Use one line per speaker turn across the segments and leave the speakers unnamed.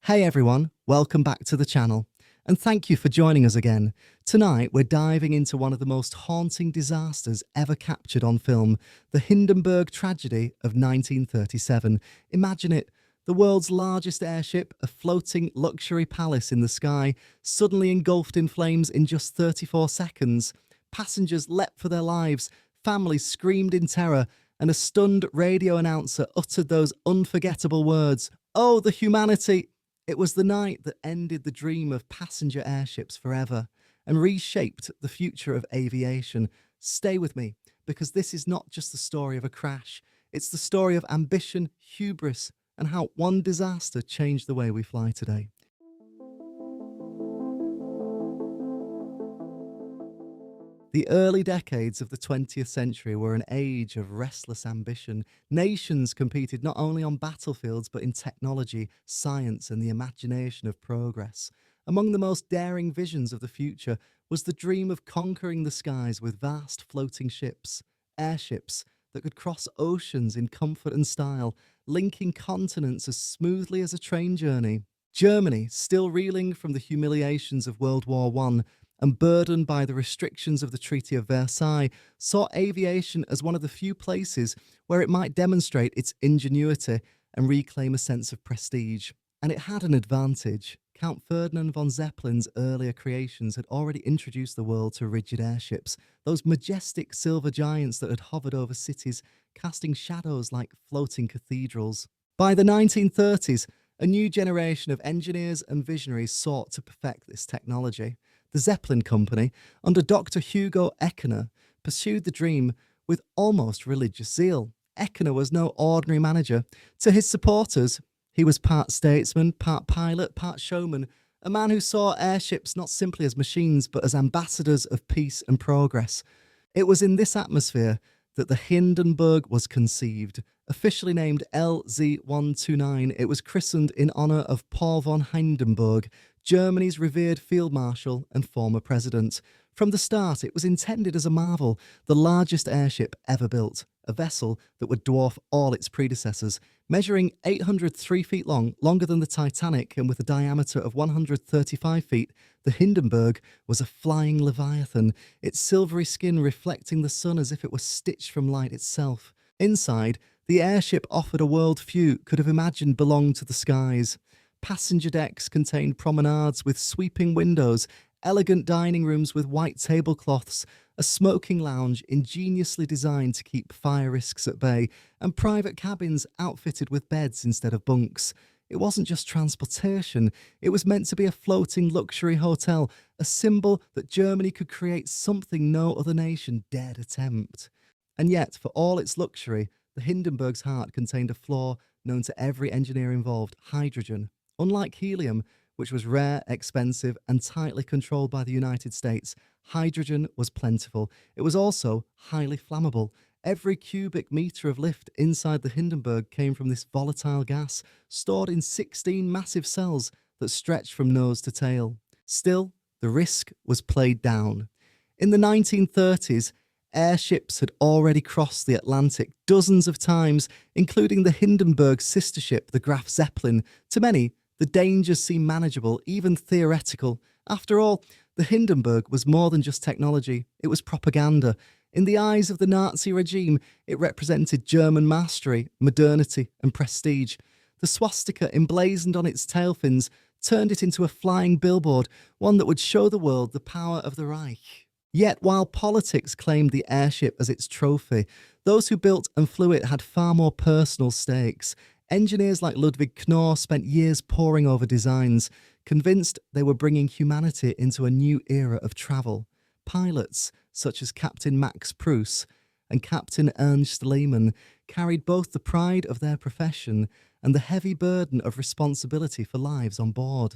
Hey everyone, welcome back to the channel, and thank you for joining us again. Tonight we're diving into one of the most haunting disasters ever captured on film, the Hindenburg tragedy of 1937. Imagine it, the world's largest airship, a floating luxury palace in the sky, suddenly engulfed in flames in just 34 seconds. Passengers leapt for their lives, families screamed in terror, and a stunned radio announcer uttered those unforgettable words, "Oh, the humanity!" It was the night that ended the dream of passenger airships forever and reshaped the future of aviation. Stay with me, because this is not just the story of a crash, it's the story of ambition, hubris, and how one disaster changed the way we fly today. The early decades of the 20th century were an age of restless ambition. Nations competed not only on battlefields but in technology, science, and the imagination of progress. Among the most daring visions of the future was the dream of conquering the skies with vast floating ships, airships that could cross oceans in comfort and style, linking continents as smoothly as a train journey. Germany, still reeling from the humiliations of World War I, and burdened by the restrictions of the Treaty of Versailles, saw aviation as one of the few places where it might demonstrate its ingenuity and reclaim a sense of prestige. And it had an advantage. Count Ferdinand von Zeppelin's earlier creations had already introduced the world to rigid airships, those majestic silver giants that had hovered over cities, casting shadows like floating cathedrals. By the 1930s, a new generation of engineers and visionaries sought to perfect this technology. The Zeppelin company, under Dr. Hugo Eckener, pursued the dream with almost religious zeal. Eckener was no ordinary manager. To his supporters, he was part statesman, part pilot, part showman, a man who saw airships not simply as machines but as ambassadors of peace and progress. It was in this atmosphere that the Hindenburg was conceived. Officially named LZ-129, it was christened in honour of Paul von Hindenburg, Germany's revered field marshal and former president. From the start, it was intended as a marvel, the largest airship ever built, a vessel that would dwarf all its predecessors. Measuring 803 feet long, longer than the Titanic, and with a diameter of 135 feet, the Hindenburg was a flying leviathan, its silvery skin reflecting the sun as if it were stitched from light itself. Inside, the airship offered a world few could have imagined belonged to the skies. Passenger decks contained promenades with sweeping windows, elegant dining rooms with white tablecloths, a smoking lounge ingeniously designed to keep fire risks at bay, and private cabins outfitted with beds instead of bunks. It wasn't just transportation, it was meant to be a floating luxury hotel, a symbol that Germany could create something no other nation dared attempt. And yet, for all its luxury, the Hindenburg's heart contained a flaw known to every engineer involved: hydrogen. Unlike helium, which was rare, expensive, and tightly controlled by the United States, hydrogen was plentiful. It was also highly flammable. Every cubic metre of lift inside the Hindenburg came from this volatile gas, stored in 16 massive cells that stretched from nose to tail. Still, the risk was played down. In the 1930s, airships had already crossed the Atlantic dozens of times, including the Hindenburg sister ship, the Graf Zeppelin. To many, the dangers seemed manageable, even theoretical. After all, the Hindenburg was more than just technology, it was propaganda. In the eyes of the Nazi regime, it represented German mastery, modernity, and prestige. The swastika emblazoned on its tail fins turned it into a flying billboard, one that would show the world the power of the Reich. Yet, while politics claimed the airship as its trophy, those who built and flew it had far more personal stakes. Engineers like Ludwig Knorr spent years poring over designs, convinced they were bringing humanity into a new era of travel. Pilots, such as Captain Max Pruss and Captain Ernst Lehmann, carried both the pride of their profession and the heavy burden of responsibility for lives on board.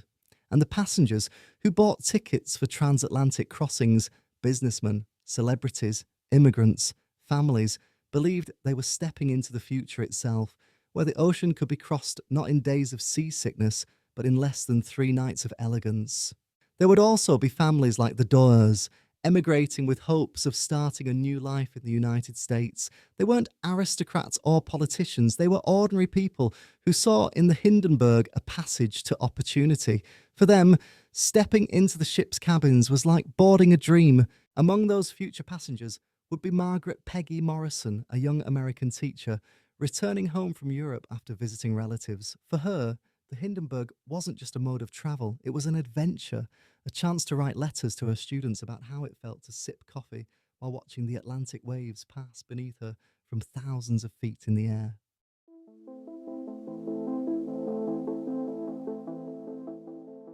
And the passengers who bought tickets for transatlantic crossings, businessmen, celebrities, immigrants, families, believed they were stepping into the future itself, where the ocean could be crossed not in days of seasickness, but in less than 3 nights of elegance. There would also be families like the Doers, emigrating with hopes of starting a new life in the United States. They weren't aristocrats or politicians, they were ordinary people who saw in the Hindenburg a passage to opportunity. For them, stepping into the ship's cabins was like boarding a dream. Among those future passengers would be Margaret Peggy Morrison, a young American teacher, returning home from Europe after visiting relatives. For her, the Hindenburg wasn't just a mode of travel, it was an adventure, a chance to write letters to her students about how it felt to sip coffee while watching the Atlantic waves pass beneath her from thousands of feet in the air.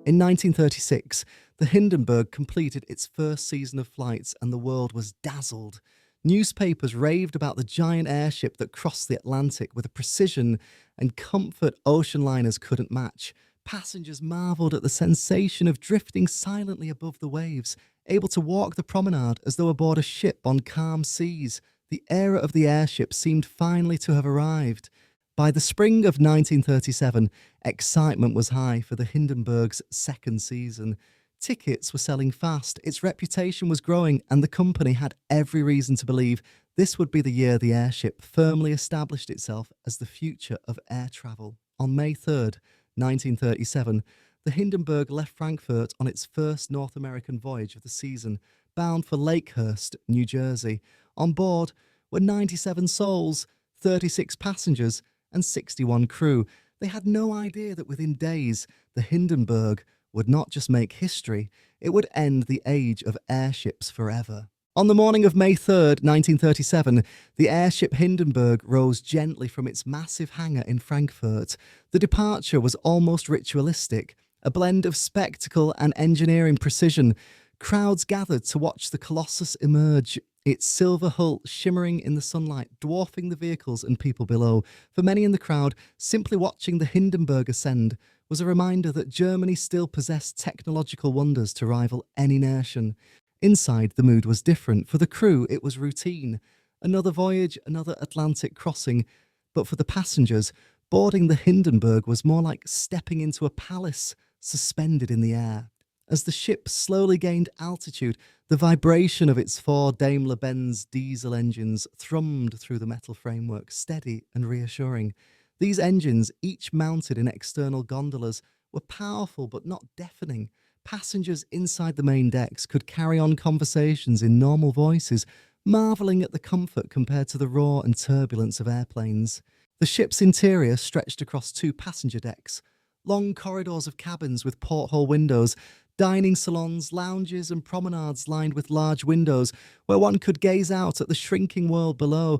In 1936, the Hindenburg completed its first season of flights and the world was dazzled. Newspapers raved about the giant airship that crossed the Atlantic with a precision and comfort ocean liners couldn't match. Passengers marvelled at the sensation of drifting silently above the waves, able to walk the promenade as though aboard a ship on calm seas. The era of the airship seemed finally to have arrived. By the spring of 1937, excitement was high for the Hindenburg's second season. Tickets were selling fast, its reputation was growing, and the company had every reason to believe this would be the year the airship firmly established itself as the future of air travel. On May 3rd, 1937, the Hindenburg left Frankfurt on its first North American voyage of the season, bound for Lakehurst, New Jersey. On board were 97 souls, 36 passengers, and 61 crew. They had no idea that within days, the Hindenburg would not just make history, it would end the age of airships forever. On the morning of May 3rd, 1937, the airship Hindenburg rose gently from its massive hangar in Frankfurt. The departure was almost ritualistic, a blend of spectacle and engineering precision. Crowds gathered to watch the Colossus emerge, its silver hull shimmering in the sunlight, dwarfing the vehicles and people below. For many in the crowd, simply watching the Hindenburg ascend was a reminder that Germany still possessed technological wonders to rival any nation. Inside, the mood was different. For the crew, it was routine. Another voyage, another Atlantic crossing. But for the passengers, boarding the Hindenburg was more like stepping into a palace suspended in the air. As the ship slowly gained altitude, the vibration of its four Daimler-Benz diesel engines thrummed through the metal framework, steady and reassuring. These engines, each mounted in external gondolas, were powerful but not deafening. Passengers inside the main decks could carry on conversations in normal voices, marvelling at the comfort compared to the roar and turbulence of airplanes. The ship's interior stretched across two passenger decks, long corridors of cabins with porthole windows, dining salons, lounges and promenades lined with large windows where one could gaze out at the shrinking world below.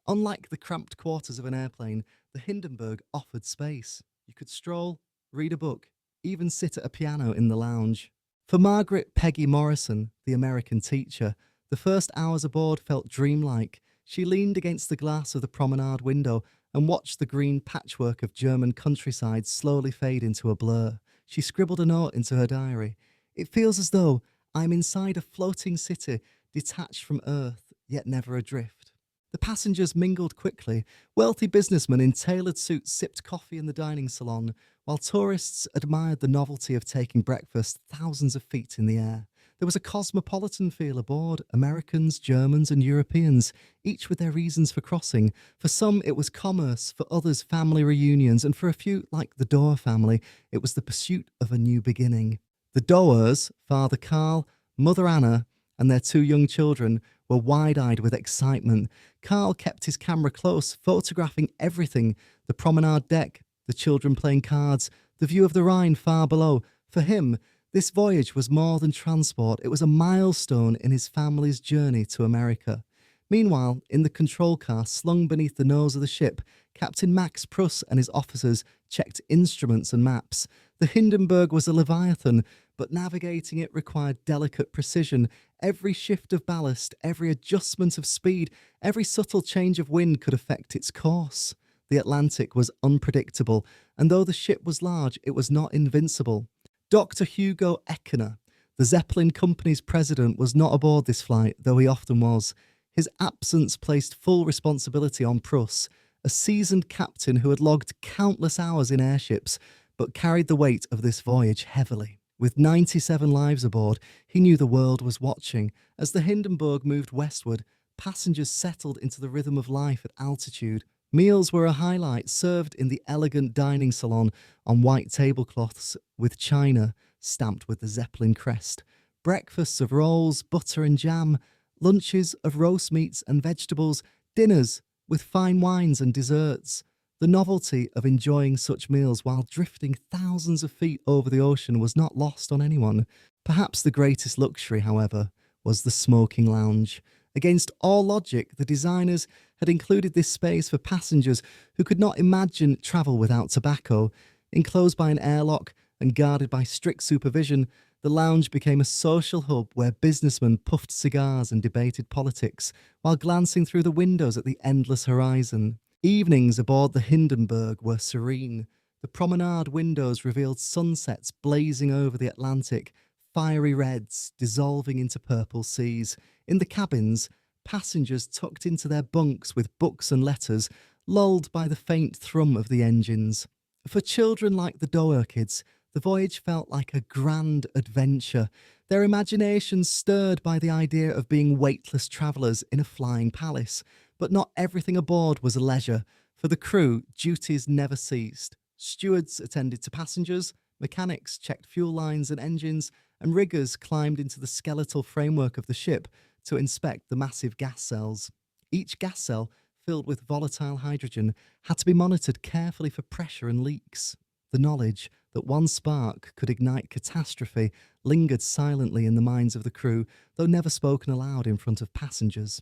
Unlike the cramped quarters of an airplane, the Hindenburg offered space. You could stroll, read a book, even sit at a piano in the lounge. For Margaret Peggy Morrison, the American teacher, the first hours aboard felt dreamlike. She leaned against the glass of the promenade window and watched the green patchwork of German countryside slowly fade into a blur. She scribbled a note into her diary. It feels as though I'm inside a floating city, detached from Earth, yet never adrift. The passengers mingled quickly. Wealthy businessmen in tailored suits sipped coffee in the dining salon, while tourists admired the novelty of taking breakfast thousands of feet in the air. There was a cosmopolitan feel aboard, Americans, Germans and Europeans, each with their reasons for crossing. For some it was commerce, for others family reunions, and for a few, like the Doer family, it was the pursuit of a new beginning. The Doers, Father Carl, Mother Anna, and their two young children were wide-eyed with excitement. Carl kept his camera close, photographing everything: the promenade deck, the children playing cards, the view of the Rhine far below. For him, this voyage was more than transport, it was a milestone in his family's journey to America. Meanwhile, in the control car slung beneath the nose of the ship, Captain Max Pruss and his officers checked instruments and maps. The Hindenburg was a leviathan, but navigating it required delicate precision. Every shift of ballast, every adjustment of speed, every subtle change of wind could affect its course. The Atlantic was unpredictable, and though the ship was large, it was not invincible. Dr. Hugo Eckener, the Zeppelin company's president, was not aboard this flight, though he often was. His absence placed full responsibility on Pruss, a seasoned captain who had logged countless hours in airships, but carried the weight of this voyage heavily. With 97 lives aboard, he knew the world was watching. As the Hindenburg moved westward, passengers settled into the rhythm of life at altitude. Meals were a highlight, served in the elegant dining salon on white tablecloths with china stamped with the Zeppelin crest. Breakfasts of rolls, butter and jam, lunches of roast meats and vegetables, dinners with fine wines and desserts. The novelty of enjoying such meals while drifting thousands of feet over the ocean was not lost on anyone. Perhaps the greatest luxury, however, was the smoking lounge. Against all logic, the designers had included this space for passengers who could not imagine travel without tobacco. Enclosed by an airlock and guarded by strict supervision, the lounge became a social hub where businessmen puffed cigars and debated politics, while glancing through the windows at the endless horizon. Evenings aboard the Hindenburg were serene. The promenade windows revealed sunsets blazing over the Atlantic, fiery reds dissolving into purple seas. In the cabins, passengers tucked into their bunks with books and letters, lulled by the faint thrum of the engines. For children like the Doer kids, the voyage felt like a grand adventure, their imaginations stirred by the idea of being weightless travellers in a flying palace. But not everything aboard was a leisure. For the crew, duties never ceased. Stewards attended to passengers, mechanics checked fuel lines and engines, and riggers climbed into the skeletal framework of the ship to inspect the massive gas cells. Each gas cell, filled with volatile hydrogen, had to be monitored carefully for pressure and leaks. The knowledge that one spark could ignite catastrophe lingered silently in the minds of the crew, though never spoken aloud in front of passengers.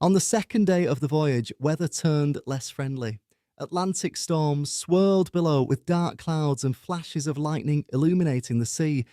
On the second day of the voyage, weather turned less friendly. Atlantic storms swirled below with dark clouds and flashes of lightning illuminating the sea.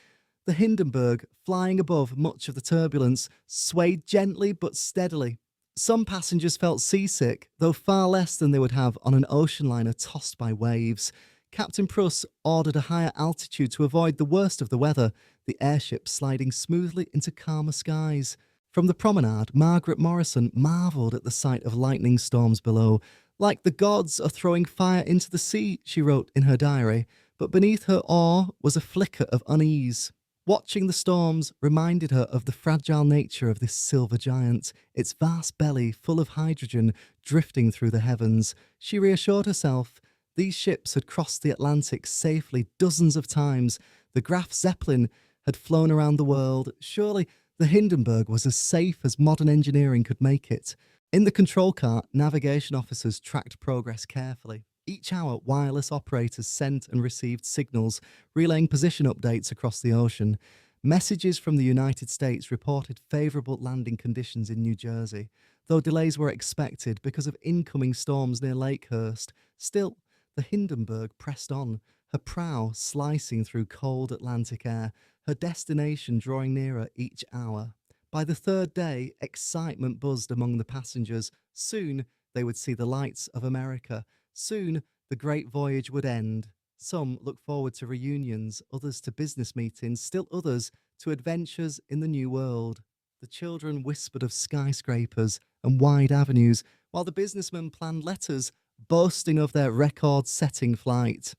The Hindenburg, flying above much of the turbulence, swayed gently but steadily. Some passengers felt seasick, though far less than they would have on an ocean liner tossed by waves. Captain Pruss ordered a higher altitude to avoid the worst of the weather, the airship sliding smoothly into calmer skies. From the promenade, Margaret Morrison marvelled at the sight of lightning storms below. Like the gods are throwing fire into the sea, she wrote in her diary, but beneath her awe was a flicker of unease. Watching the storms reminded her of the fragile nature of this silver giant, its vast belly full of hydrogen drifting through the heavens. She reassured herself these ships had crossed the Atlantic safely dozens of times. The Graf Zeppelin had flown around the world. Surely the Hindenburg was as safe as modern engineering could make it. In the control car, navigation officers tracked progress carefully. Each hour, wireless operators sent and received signals, relaying position updates across the ocean. Messages from the United States reported favourable landing conditions in New Jersey, though delays were expected because of incoming storms near Lakehurst. Still, the Hindenburg pressed on, her prow slicing through cold Atlantic air, her destination drawing nearer each hour. By the third day, excitement buzzed among the passengers. Soon, they would see the lights of America. Soon, the great voyage would end. Some looked forward to reunions, others to business meetings, still others to adventures in the new world. The children whispered of skyscrapers and wide avenues, while the businessmen planned letters boasting of their record-setting flight.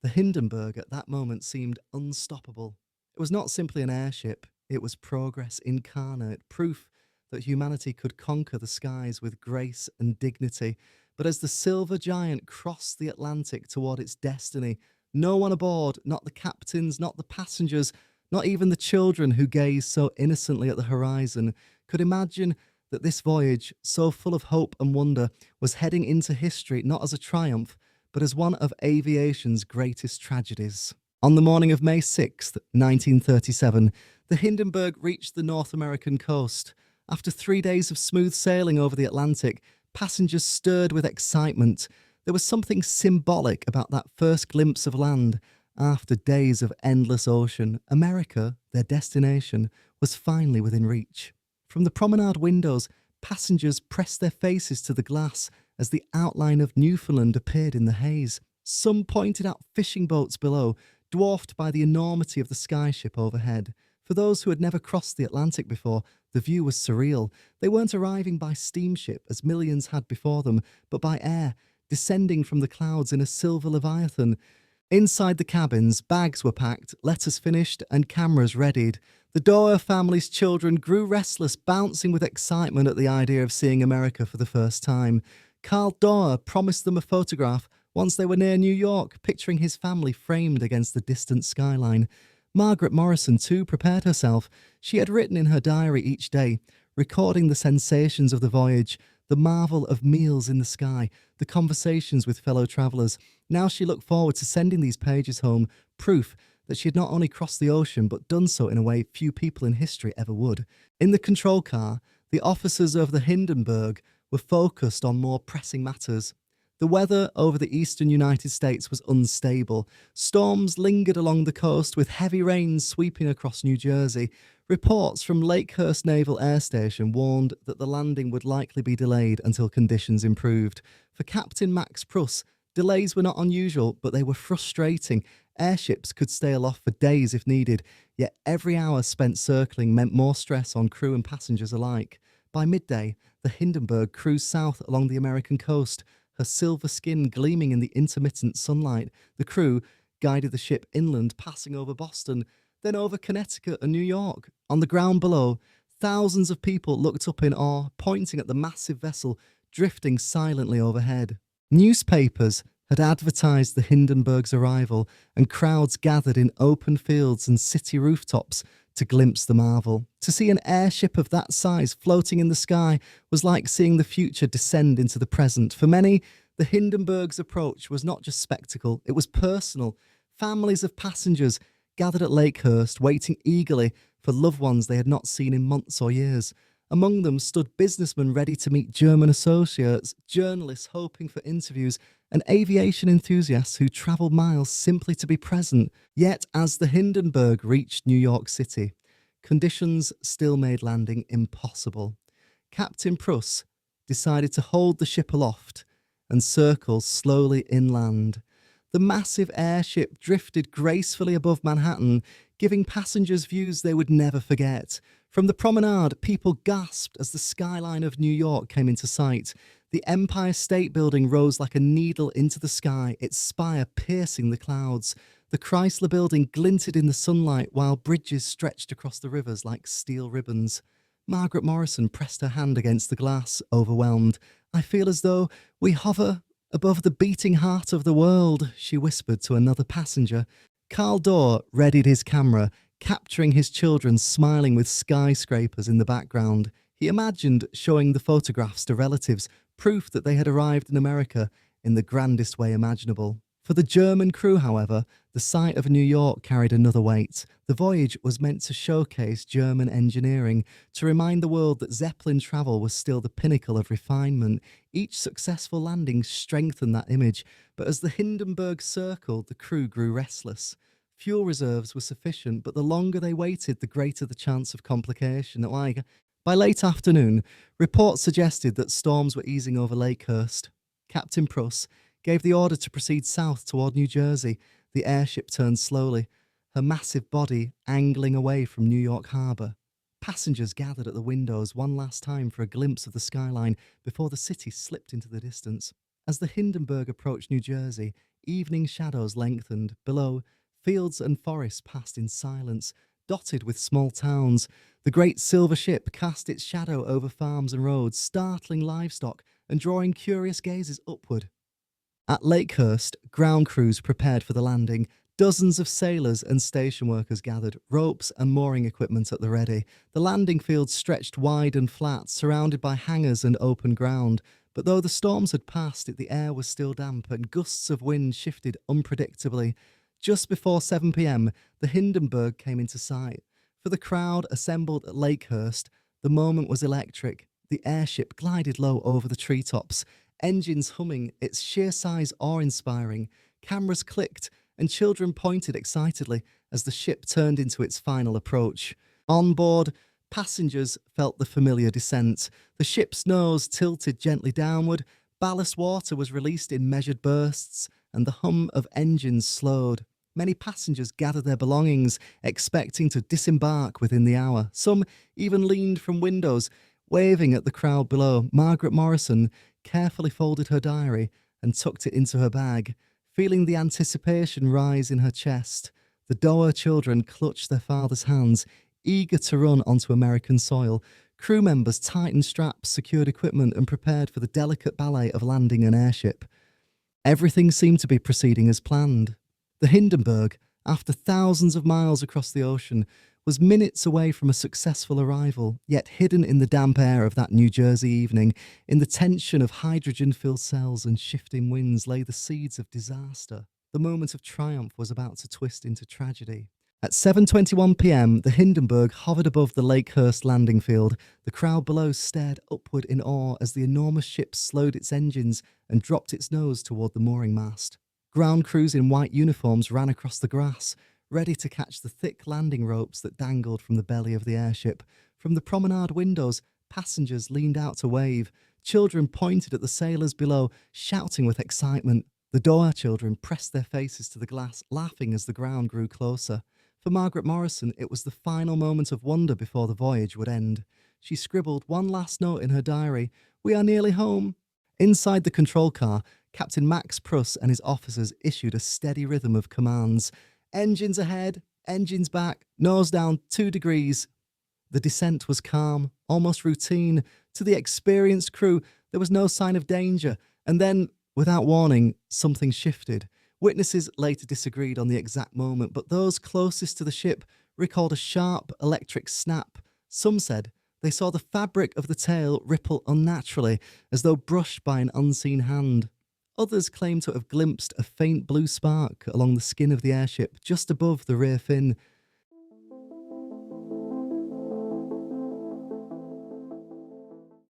The Hindenburg at that moment seemed unstoppable. It was not simply an airship, it was progress incarnate, proof that humanity could conquer the skies with grace and dignity. But as the silver giant crossed the Atlantic toward its destiny, no one aboard, not the captains, not the passengers, not even the children who gazed so innocently at the horizon, could imagine that this voyage, so full of hope and wonder, was heading into history not as a triumph, but as one of aviation's greatest tragedies. On the morning of May 6th, 1937, the Hindenburg reached the North American coast. After 3 days of smooth sailing over the Atlantic, passengers stirred with excitement. There was something symbolic about that first glimpse of land. After days of endless ocean, America, their destination, was finally within reach. From the promenade windows, passengers pressed their faces to the glass as the outline of Newfoundland appeared in the haze. Some pointed out fishing boats below, dwarfed by the enormity of the skyship overhead. For those who had never crossed the Atlantic before, the view was surreal. They weren't arriving by steamship, as millions had before them, but by air, descending from the clouds in a silver leviathan. Inside the cabins, bags were packed, letters finished, and cameras readied. The Doer family's children grew restless, bouncing with excitement at the idea of seeing America for the first time. Carl Doer promised them a photograph once they were near New York, picturing his family framed against the distant skyline. Margaret Morrison, too, prepared herself. She had written in her diary each day, recording the sensations of the voyage, the marvel of meals in the sky, the conversations with fellow travellers. Now she looked forward to sending these pages home, proof that she had not only crossed the ocean, but done so in a way few people in history ever would. In the control car, the officers of the Hindenburg were focused on more pressing matters. The weather over the eastern United States was unstable. Storms lingered along the coast, with heavy rains sweeping across New Jersey. Reports from Lakehurst Naval Air Station warned that the landing would likely be delayed until conditions improved. For Captain Max Pruss, delays were not unusual, but they were frustrating. Airships could stay aloft for days if needed, yet every hour spent circling meant more stress on crew and passengers alike. By midday, the Hindenburg cruised south along the American coast, her silver skin gleaming in the intermittent sunlight. The crew guided the ship inland, passing over Boston, then over Connecticut and New York. On the ground below, thousands of people looked up in awe, pointing at the massive vessel drifting silently overhead. Newspapers had advertised the Hindenburg's arrival, and crowds gathered in open fields and city rooftops to glimpse the marvel. To see an airship of that size floating in the sky was like seeing the future descend into the present. For many, the Hindenburg's approach was not just spectacle, it was personal. Families of passengers gathered at Lakehurst, waiting eagerly for loved ones they had not seen in months or years. Among them stood businessmen ready to meet German associates, journalists hoping for interviews, and aviation enthusiasts who travelled miles simply to be present. Yet, as the Hindenburg reached New York City, conditions still made landing impossible. Captain Pruss decided to hold the ship aloft and circle slowly inland. The massive airship drifted gracefully above Manhattan, giving passengers views they would never forget. From the promenade, people gasped as the skyline of New York came into sight. The Empire State Building rose like a needle into the sky, its spire piercing the clouds. The Chrysler Building glinted in the sunlight, while bridges stretched across the rivers like steel ribbons. Margaret Morrison pressed her hand against the glass, overwhelmed. "I feel as though we hover above the beating heart of the world," she whispered to another passenger. Carl Dorr readied his camera, capturing his children smiling with skyscrapers in the background. He imagined showing the photographs to relatives, proof that they had arrived in America in the grandest way imaginable. For the German crew, however, the sight of New York carried another weight. The voyage was meant to showcase German engineering, to remind the world that Zeppelin travel was still the pinnacle of refinement. Each successful landing strengthened that image, but as the Hindenburg circled, the crew grew restless. Fuel reserves were sufficient, but the longer they waited, the greater the chance of complication. By late afternoon, reports suggested that storms were easing over Lakehurst. Captain Pruss gave the order to proceed south toward New Jersey. The airship turned slowly, her massive body angling away from New York Harbour. Passengers gathered at the windows one last time for a glimpse of the skyline before the city slipped into the distance. As the Hindenburg approached New Jersey, evening shadows lengthened. Below, fields and forests passed in silence, dotted with small towns. The great silver ship cast its shadow over farms and roads, startling livestock and drawing curious gazes upward. At Lakehurst, ground crews prepared for the landing. Dozens of sailors and station workers gathered, ropes and mooring equipment at the ready. The landing field stretched wide and flat, surrounded by hangars and open ground. But though the storms had passed, the air was still damp and gusts of wind shifted unpredictably. Just before 7 p.m, the Hindenburg came into sight. For the crowd assembled at Lakehurst, the moment was electric. The airship glided low over the treetops, engines humming, its sheer size awe-inspiring. Cameras clicked, and children pointed excitedly as the ship turned into its final approach. On board, passengers felt the familiar descent. The ship's nose tilted gently downward, ballast water was released in measured bursts, and the hum of engines slowed. Many passengers gathered their belongings, expecting to disembark within the hour. Some even leaned from windows, waving at the crowd below. Margaret Morrison carefully folded her diary and tucked it into her bag. Feeling the anticipation rise in her chest, the Doer children clutched their father's hands, eager to run onto American soil. Crew members tightened straps, secured equipment, and prepared for the delicate ballet of landing an airship. Everything seemed to be proceeding as planned. The Hindenburg, after thousands of miles across the ocean, was minutes away from a successful arrival, yet hidden in the damp air of that New Jersey evening, in the tension of hydrogen-filled cells and shifting winds, lay the seeds of disaster. The moment of triumph was about to twist into tragedy. At 7:21 p.m, the Hindenburg hovered above the Lakehurst landing field. The crowd below stared upward in awe as the enormous ship slowed its engines and dropped its nose toward the mooring mast. Ground crews in white uniforms ran across the grass, ready to catch the thick landing ropes that dangled from the belly of the airship. From the promenade windows, passengers leaned out to wave. Children pointed at the sailors below, shouting with excitement. The Doer children pressed their faces to the glass, laughing as the ground grew closer. For Margaret Morrison, it was the final moment of wonder before the voyage would end. She scribbled one last note in her diary: "We are nearly home." Inside the control car, Captain Max Pruss and his officers issued a steady rhythm of commands. Engines ahead, engines back, nose down 2 degrees. The descent was calm, almost routine. To the experienced crew, there was no sign of danger. And then, without warning, something shifted. Witnesses later disagreed on the exact moment, but those closest to the ship recalled a sharp electric snap. Some said they saw the fabric of the tail ripple unnaturally, as though brushed by an unseen hand. Others claimed to have glimpsed a faint blue spark along the skin of the airship, just above the rear fin.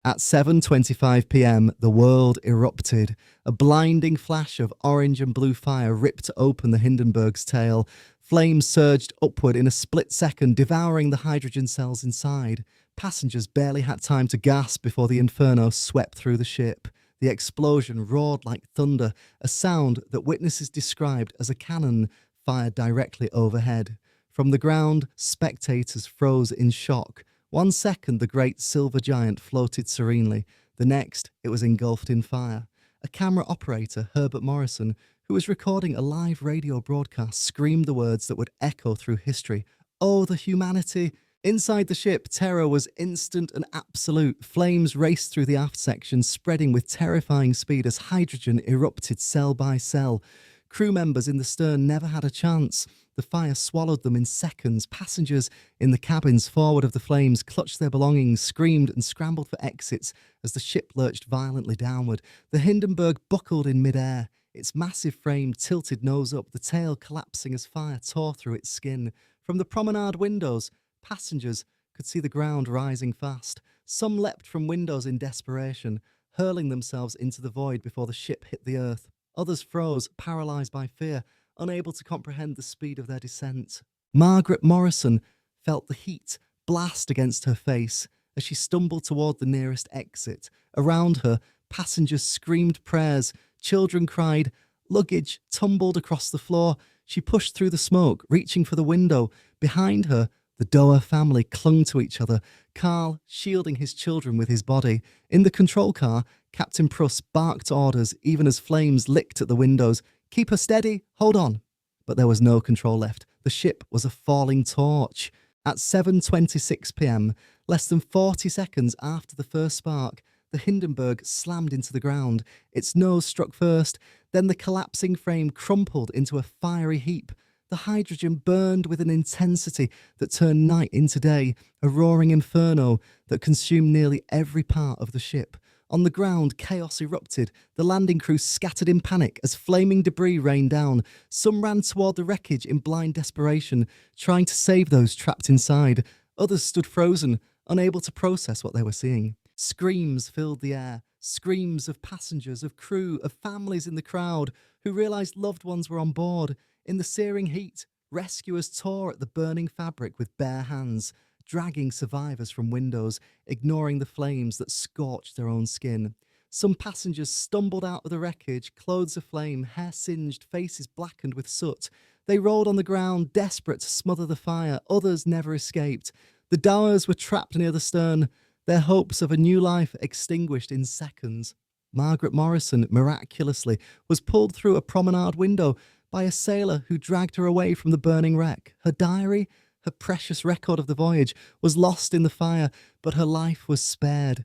At 7:25 p.m, the world erupted. A blinding flash of orange and blue fire ripped open the Hindenburg's tail. Flames surged upward in a split second, devouring the hydrogen cells inside. Passengers barely had time to gasp before the inferno swept through the ship. The explosion roared like thunder, a sound that witnesses described as a cannon fired directly overhead. From the ground, spectators froze in shock. 1 second, the great silver giant floated serenely. The next, it was engulfed in fire. A camera operator, Herbert Morrison, who was recording a live radio broadcast, screamed the words that would echo through history. "Oh, the humanity!" Inside the ship, terror was instant and absolute. Flames raced through the aft section, spreading with terrifying speed as hydrogen erupted cell by cell. Crew members in the stern never had a chance. The fire swallowed them in seconds. Passengers in the cabins forward of the flames clutched their belongings, screamed and scrambled for exits as the ship lurched violently downward. The Hindenburg buckled in midair, its massive frame tilted nose up, the tail collapsing as fire tore through its skin. From the promenade windows, passengers could see the ground rising fast. Some leapt from windows in desperation, hurling themselves into the void before the ship hit the earth. Others froze, paralysed by fear, unable to comprehend the speed of their descent. Margaret Morrison felt the heat blast against her face as she stumbled toward the nearest exit. Around her, passengers screamed prayers, children cried, luggage tumbled across the floor. She pushed through the smoke, reaching for the window. Behind her, the Doer family clung to each other, Carl shielding his children with his body. In the control car, Captain Pruss barked orders even as flames licked at the windows. "Keep her steady, hold on." But there was no control left. The ship was a falling torch. At 7:26 p.m, less than 40 seconds after the first spark, the Hindenburg slammed into the ground. Its nose struck first, then the collapsing frame crumpled into a fiery heap. The hydrogen burned with an intensity that turned night into day, a roaring inferno that consumed nearly every part of the ship. On the ground, chaos erupted. The landing crew scattered in panic as flaming debris rained down. Some ran toward the wreckage in blind desperation, trying to save those trapped inside. Others stood frozen, unable to process what they were seeing. Screams filled the air, screams of passengers, of crew, of families in the crowd who realised loved ones were on board. In the searing heat, rescuers tore at the burning fabric with bare hands, dragging survivors from windows, ignoring the flames that scorched their own skin. Some passengers stumbled out of the wreckage, clothes aflame, hair singed, faces blackened with soot. They rolled on the ground, desperate to smother the fire. Others never escaped. The Doers were trapped near the stern, their hopes of a new life extinguished in seconds. Margaret Morrison, miraculously, was pulled through a promenade window by a sailor who dragged her away from the burning wreck. Her diary, her precious record of the voyage, was lost in the fire, but her life was spared.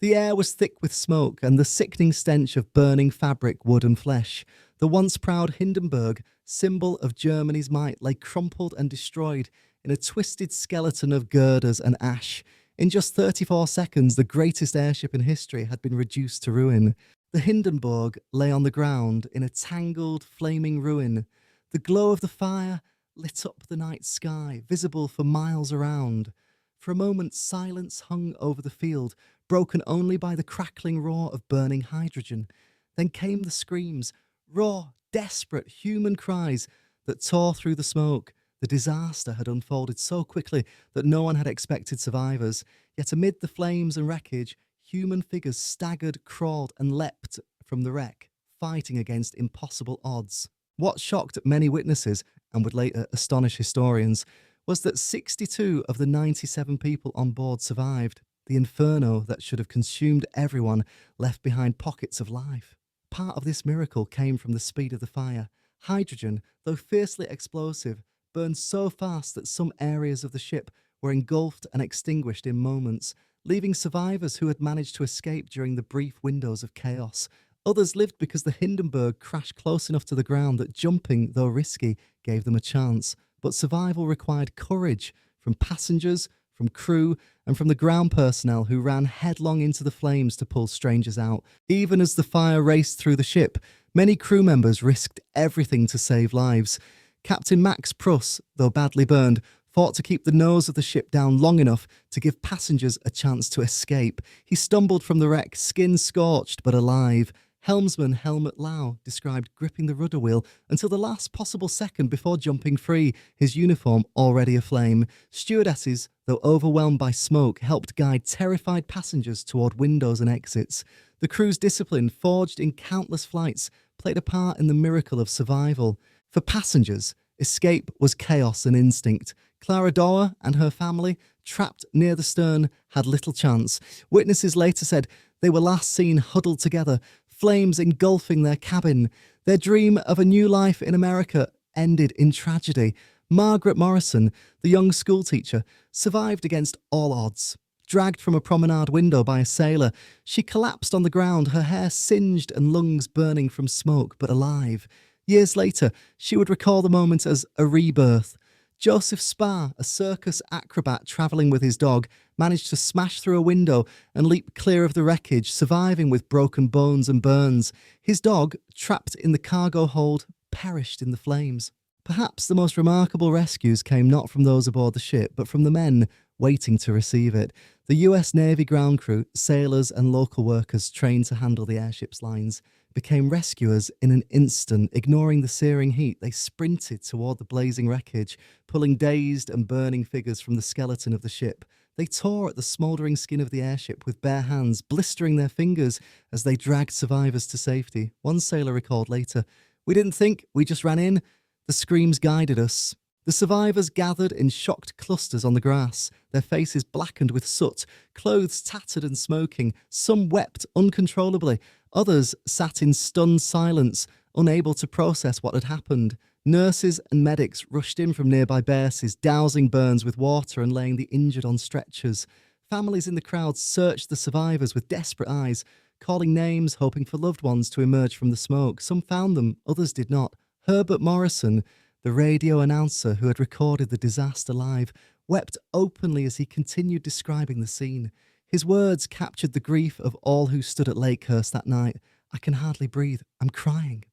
The air was thick with smoke and the sickening stench of burning fabric, wood and flesh. The once proud Hindenburg, symbol of Germany's might, lay crumpled and destroyed in a twisted skeleton of girders and ash. In just 34 seconds, the greatest airship in history had been reduced to ruin. The Hindenburg lay on the ground in a tangled, flaming ruin. The glow of the fire lit up the night sky, visible for miles around. For a moment, silence hung over the field, broken only by the crackling roar of burning hydrogen. Then came the screams, raw, desperate human cries that tore through the smoke. The disaster had unfolded so quickly that no one had expected survivors. Yet amid the flames and wreckage, human figures staggered, crawled, and leapt from the wreck, fighting against impossible odds. What shocked many witnesses, and would later astonish historians, was that 62 of the 97 people on board survived. The inferno that should have consumed everyone left behind pockets of life. Part of this miracle came from the speed of the fire. Hydrogen, though fiercely explosive, burned so fast that some areas of the ship were engulfed and extinguished in moments, leaving survivors who had managed to escape during the brief windows of chaos. Others lived because the Hindenburg crashed close enough to the ground that jumping, though risky, gave them a chance. But survival required courage from passengers, from crew, and from the ground personnel who ran headlong into the flames to pull strangers out. Even as the fire raced through the ship, many crew members risked everything to save lives. Captain Max Pruss, though badly burned, fought to keep the nose of the ship down long enough to give passengers a chance to escape. He stumbled from the wreck, skin scorched but alive. Helmsman Helmut Lau described gripping the rudder wheel until the last possible second before jumping free, his uniform already aflame. Stewardesses, though overwhelmed by smoke, helped guide terrified passengers toward windows and exits. The crew's discipline, forged in countless flights, played a part in the miracle of survival. For passengers, escape was chaos and instinct. Clara Dower and her family, trapped near the stern, had little chance. Witnesses later said they were last seen huddled together, flames engulfing their cabin. Their dream of a new life in America ended in tragedy. Margaret Morrison, the young schoolteacher, survived against all odds. Dragged from a promenade window by a sailor, she collapsed on the ground, her hair singed and lungs burning from smoke, but alive. Years later, she would recall the moment as a rebirth. Joseph Sparr, a circus acrobat travelling with his dog, managed to smash through a window and leap clear of the wreckage, surviving with broken bones and burns. His dog, trapped in the cargo hold, perished in the flames. Perhaps the most remarkable rescues came not from those aboard the ship, but from the men waiting to receive it. The US Navy ground crew, sailors and local workers trained to handle the airship's lines, became rescuers in an instant. Ignoring the searing heat, they sprinted toward the blazing wreckage, pulling dazed and burning figures from the skeleton of the ship. They tore at the smouldering skin of the airship with bare hands, blistering their fingers as they dragged survivors to safety. One sailor recalled later, "We didn't think, we just ran in. The screams guided us." The survivors gathered in shocked clusters on the grass, their faces blackened with soot, clothes tattered and smoking. Some wept uncontrollably. Others sat in stunned silence, unable to process what had happened. Nurses and medics rushed in from nearby bases, dousing burns with water and laying the injured on stretchers. Families in the crowd searched the survivors with desperate eyes, calling names, hoping for loved ones to emerge from the smoke. Some found them, others did not. Herbert Morrison, the radio announcer who had recorded the disaster live, wept openly as he continued describing the scene. His words captured the grief of all who stood at Lakehurst that night. "I can hardly breathe. I'm crying.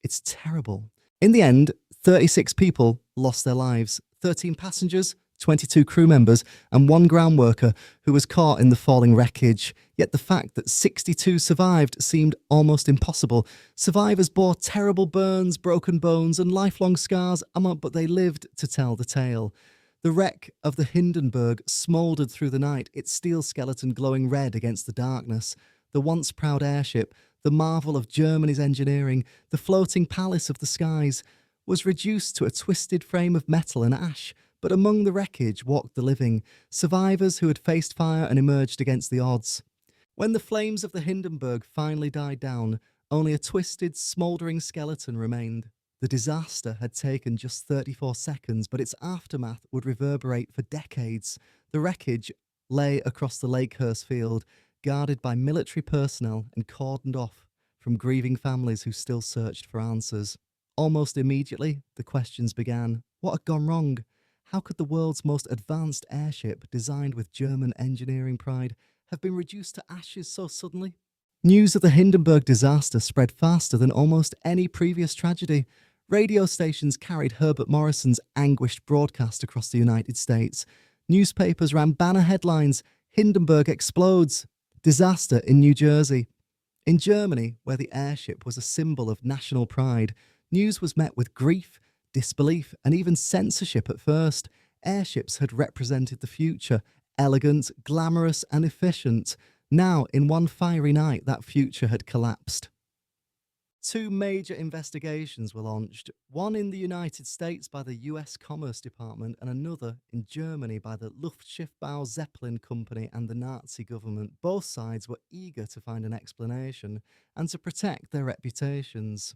It's terrible." In the end, 36 people lost their lives. 13 passengers, 22 crew members, and one ground worker who was caught in the falling wreckage. Yet the fact that 62 survived seemed almost impossible. Survivors bore terrible burns, broken bones, and lifelong scars, but they lived to tell the tale. The wreck of the Hindenburg smouldered through the night, its steel skeleton glowing red against the darkness. The once proud airship, the marvel of Germany's engineering, the floating palace of the skies, was reduced to a twisted frame of metal and ash. But among the wreckage walked the living, survivors who had faced fire and emerged against the odds. When the flames of the Hindenburg finally died down, only a twisted, smouldering skeleton remained. The disaster had taken just 34 seconds, but its aftermath would reverberate for decades. The wreckage lay across the Lakehurst field, guarded by military personnel and cordoned off from grieving families who still searched for answers. Almost immediately, the questions began. What had gone wrong? How could the world's most advanced airship, designed with German engineering pride, have been reduced to ashes so suddenly? News of the Hindenburg disaster spread faster than almost any previous tragedy. Radio stations carried Herbert Morrison's anguished broadcast across the United States. Newspapers ran banner headlines: Hindenburg explodes, disaster in New Jersey. In Germany, where the airship was a symbol of national pride, news was met with grief, disbelief, and even censorship at first. Airships had represented the future, elegant, glamorous, and efficient. Now, in one fiery night, that future had collapsed. Two major investigations were launched, one in the United States by the US Commerce Department and another in Germany by the Luftschiffbau Zeppelin Company and the Nazi government. Both sides were eager to find an explanation and to protect their reputations.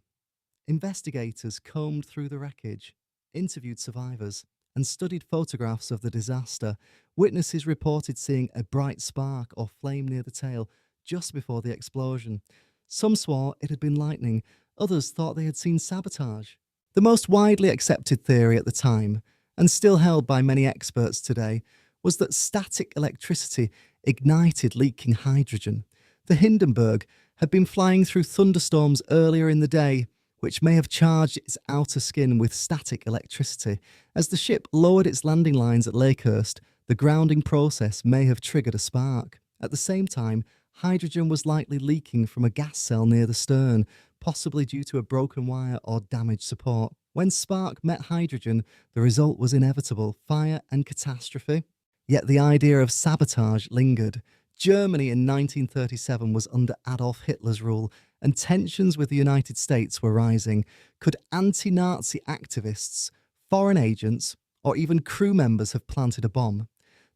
Investigators combed through the wreckage, interviewed survivors, and studied photographs of the disaster. Witnesses reported seeing a bright spark or flame near the tail just before the explosion. Some swore it had been lightning, others thought they had seen sabotage. The most widely accepted theory at the time, and still held by many experts today, was that static electricity ignited leaking hydrogen. The Hindenburg had been flying through thunderstorms earlier in the day, which may have charged its outer skin with static electricity. As the ship lowered its landing lines at Lakehurst, the grounding process may have triggered a spark. At the same time, hydrogen was likely leaking from a gas cell near the stern, possibly due to a broken wire or damaged support. When spark met hydrogen, the result was inevitable: fire and catastrophe. Yet the idea of sabotage lingered. Germany in 1937 was under Adolf Hitler's rule, and tensions with the United States were rising. Could anti-Nazi activists, foreign agents, or even crew members have planted a bomb?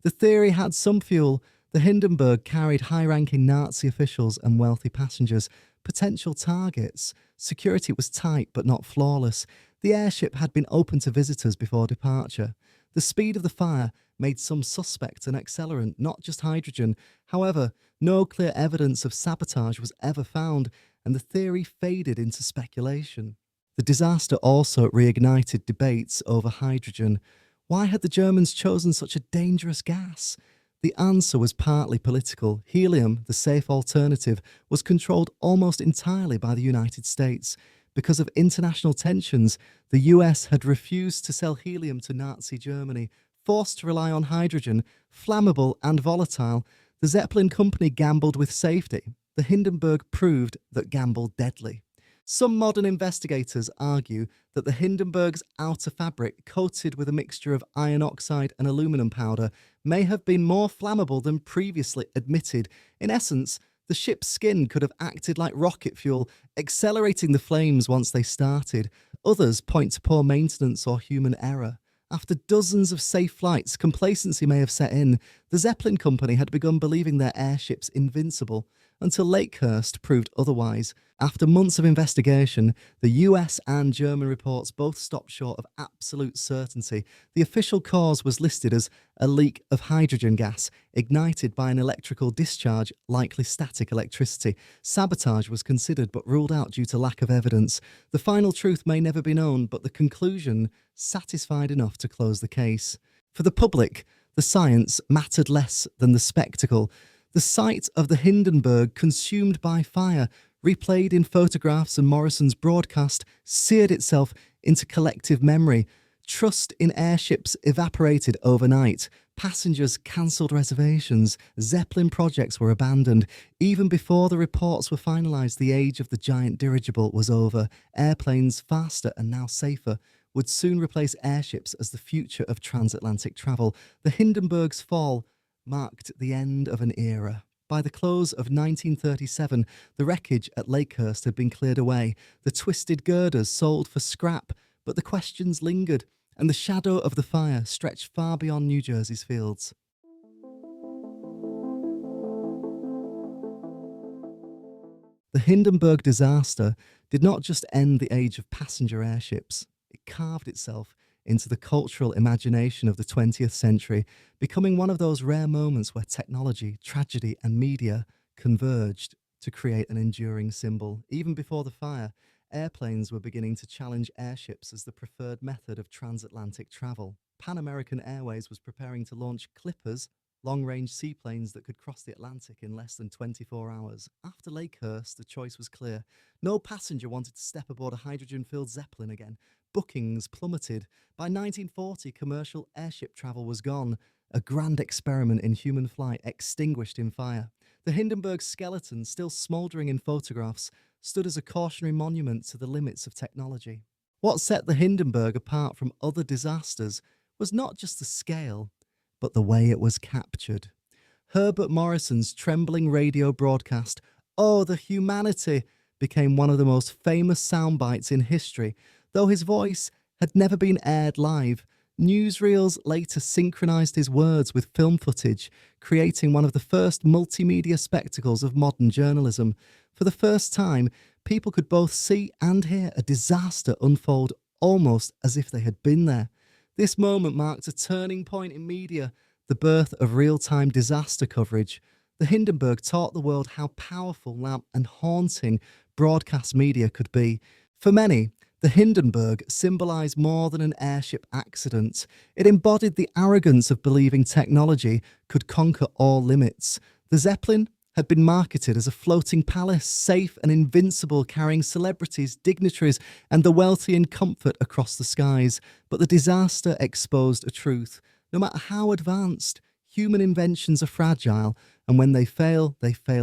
The theory had some fuel. The Hindenburg carried high-ranking Nazi officials and wealthy passengers, potential targets. Security was tight but not flawless. The airship had been open to visitors before departure. The speed of the fire made some suspect an accelerant, not just hydrogen. However, no clear evidence of sabotage was ever found, and the theory faded into speculation. The disaster also reignited debates over hydrogen. Why had the Germans chosen such a dangerous gas? The answer was partly political. Helium, the safe alternative, was controlled almost entirely by the United States. Because of international tensions, the US had refused to sell helium to Nazi Germany. Forced to rely on hydrogen, flammable and volatile, the Zeppelin company gambled with safety. The Hindenburg proved that gamble deadly. Some modern investigators argue that the Hindenburg's outer fabric, coated with a mixture of iron oxide and aluminum powder, may have been more flammable than previously admitted. In essence, the ship's skin could have acted like rocket fuel, accelerating the flames once they started. Others point to poor maintenance or human error. After dozens of safe flights, complacency may have set in. The Zeppelin company had begun believing their airships invincible, until Lakehurst proved otherwise. After months of investigation, the US and German reports both stopped short of absolute certainty. The official cause was listed as a leak of hydrogen gas, ignited by an electrical discharge, likely static electricity. Sabotage was considered but ruled out due to lack of evidence. The final truth may never be known, but the conclusion satisfied enough to close the case. For the public, the science mattered less than the spectacle. The sight of the Hindenburg consumed by fire, replayed in photographs and Morrison's broadcast, seared itself into collective memory. Trust in airships evaporated overnight. Passengers cancelled reservations. Zeppelin projects were abandoned. Even before the reports were finalised, the age of the giant dirigible was over. Airplanes, faster and now safer, would soon replace airships as the future of transatlantic travel. The Hindenburg's fall marked the end of an era. By the close of 1937, the wreckage at Lakehurst had been cleared away, the twisted girders sold for scrap, but the questions lingered, and the shadow of the fire stretched far beyond New Jersey's fields. The Hindenburg Disaster did not just end the age of passenger airships, it carved itself into the cultural imagination of the 20th century, becoming one of those rare moments where technology, tragedy, and media converged to create an enduring symbol. Even before the fire, airplanes were beginning to challenge airships as the preferred method of transatlantic travel. Pan American Airways was preparing to launch Clippers, long-range seaplanes that could cross the Atlantic in less than 24 hours. After Lakehurst, the choice was clear. No passenger wanted to step aboard a hydrogen-filled Zeppelin again. Bookings plummeted. By 1940, commercial airship travel was gone. A grand experiment in human flight extinguished in fire. The Hindenburg skeleton, still smouldering in photographs, stood as a cautionary monument to the limits of technology. What set the Hindenburg apart from other disasters was not just the scale, but the way it was captured. Herbert Morrison's trembling radio broadcast, "Oh, the Humanity," became one of the most famous soundbites in history. Though his voice had never been aired live, newsreels later synchronized his words with film footage, creating one of the first multimedia spectacles of modern journalism. For the first time, people could both see and hear a disaster unfold almost as if they had been there. This moment marked a turning point in media, the birth of real-time disaster coverage. The Hindenburg taught the world how powerful and haunting broadcast media could be. For many, the Hindenburg symbolized more than an airship accident. It embodied the arrogance of believing technology could conquer all limits. The Zeppelin had been marketed as a floating palace, safe and invincible, carrying celebrities, dignitaries, and the wealthy in comfort across the skies. But the disaster exposed a truth. No matter how advanced, human inventions are fragile, and when they fail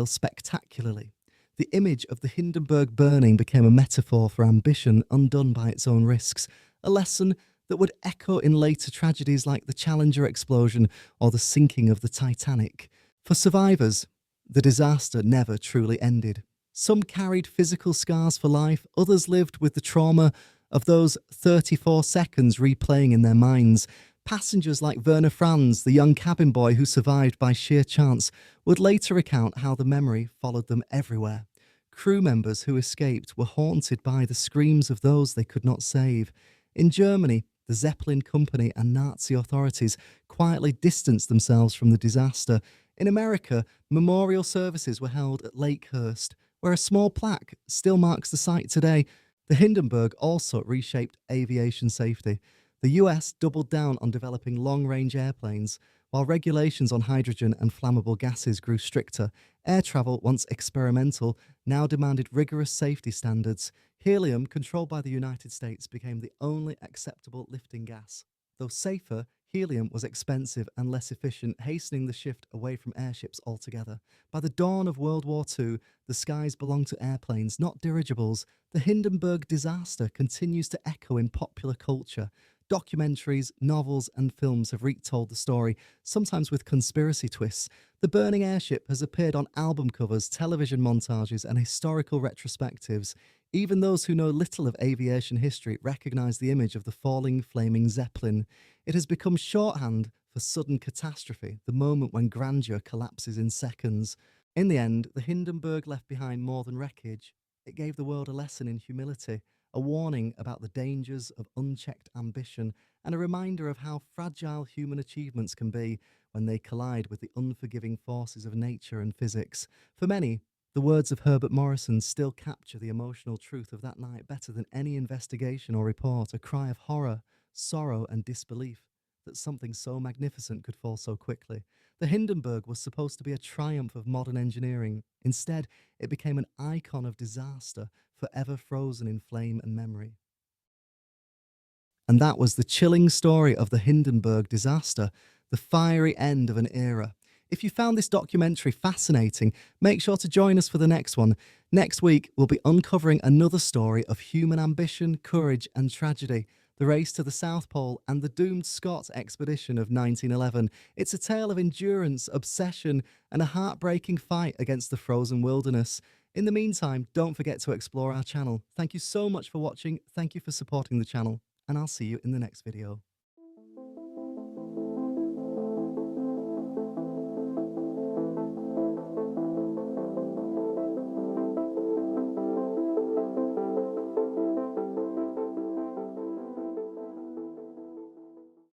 spectacularly. The image of the Hindenburg burning became a metaphor for ambition undone by its own risks, a lesson that would echo in later tragedies like the Challenger explosion or the sinking of the Titanic. For survivors, the disaster never truly ended. Some carried physical scars for life, others lived with the trauma of those 34 seconds replaying in their minds. Passengers like Werner Franz, the young cabin boy who survived by sheer chance, would later recount how the memory followed them everywhere. Crew members who escaped were haunted by the screams of those they could not save. In Germany, the Zeppelin company and Nazi authorities quietly distanced themselves from the disaster. In America, memorial services were held at Lakehurst, where a small plaque still marks the site today. The Hindenburg also reshaped aviation safety. The US doubled down on developing long-range airplanes, while regulations on hydrogen and flammable gases grew stricter. Air travel, once experimental, now demanded rigorous safety standards. Helium, controlled by the United States, became the only acceptable lifting gas. Though safer, helium was expensive and less efficient, hastening the shift away from airships altogether. By the dawn of World War II, the skies belonged to airplanes, not dirigibles. The Hindenburg disaster continues to echo in popular culture. Documentaries, novels, and films have retold the story, sometimes with conspiracy twists. The burning airship has appeared on album covers, television montages, and historical retrospectives. Even those who know little of aviation history recognize the image of the falling, flaming Zeppelin. It has become shorthand for sudden catastrophe, the moment when grandeur collapses in seconds. In the end, the Hindenburg left behind more than wreckage. It gave the world a lesson in humility, a warning about the dangers of unchecked ambition, and a reminder of how fragile human achievements can be when they collide with the unforgiving forces of nature and physics. For many, the words of Herbert Morrison still capture the emotional truth of that night better than any investigation or report, a cry of horror, sorrow, and disbelief that something so magnificent could fall so quickly. The Hindenburg was supposed to be a triumph of modern engineering. Instead, it became an icon of disaster, forever frozen in flame and memory. And that was the chilling story of the Hindenburg disaster, the fiery end of an era. If you found this documentary fascinating, make sure to join us for the next one. Next week, we'll be uncovering another story of human ambition, courage, and tragedy. The race to the South Pole and the doomed Scott expedition of 1911. It's a tale of endurance, obsession, and a heartbreaking fight against the frozen wilderness. In the meantime, don't forget to explore our channel. Thank you so much for watching, thank you for supporting the channel, and I'll see you in the next video.